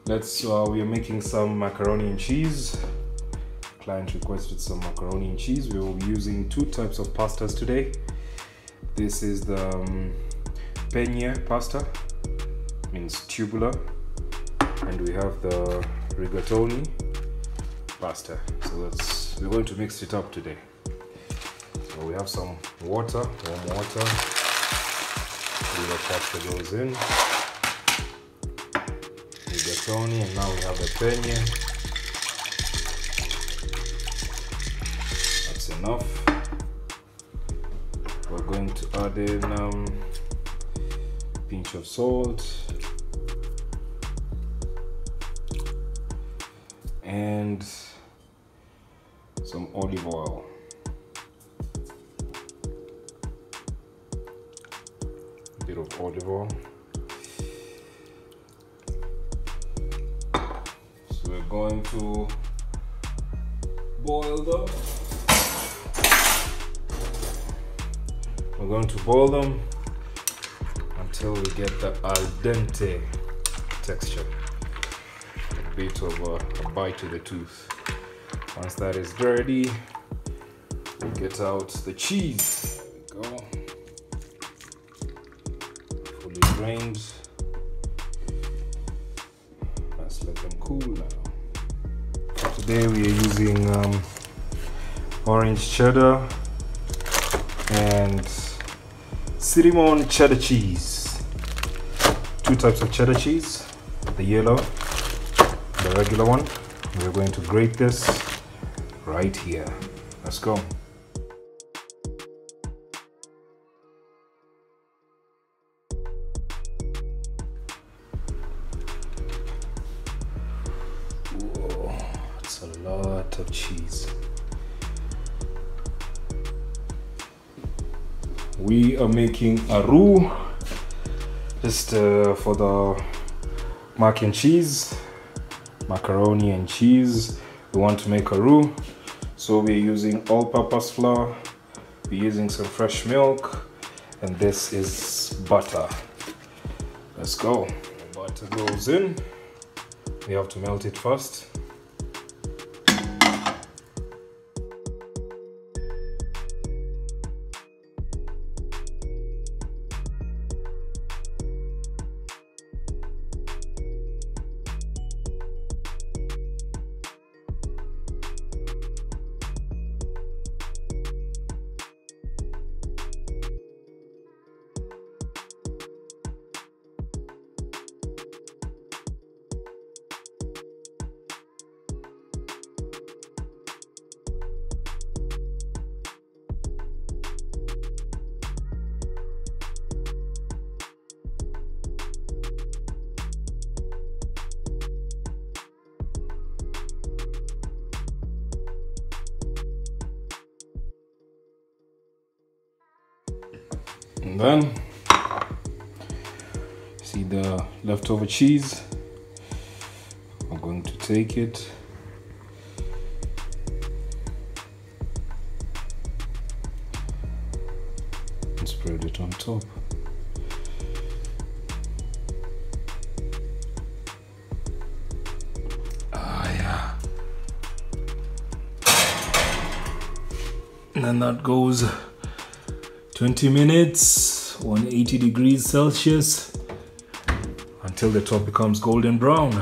We are making some macaroni and cheese. Client requested some macaroni and cheese. We will be using two types of pastas today. This is the penne pasta, means tubular, and we have the rigatoni pasta. So we're going to mix it up today. So we have some water, warm water. We will pasta goes in. Rigatoni, and now we have the penne. That's enough. We're going to add in a pinch of salt and some olive oil. A bit of olive oil. So we're going to boil them. We're going to boil them until we get the al dente texture. A bit of a bite to the tooth. Once that is ready, we'll get out the cheese. There we go. Fully drained. Let's let them cool now. Today we are using orange cheddar and cinnamon cheddar cheese. Two types of cheddar cheese, the yellow, the regular one. We're going to grate this right here. Let's go. Whoa, that's a lot of cheese. We are making a roux just for the mac and cheese, macaroni and cheese. We want to make a roux, so we're using all-purpose flour, we're using some fresh milk, and this is butter. Let's go. The butter goes in. We have to melt it first. And then, see the leftover cheese, I'm going to take it and spread it on top. Yeah. And then that goes 20 minutes, 180 degrees Celsius, until the top becomes golden brown.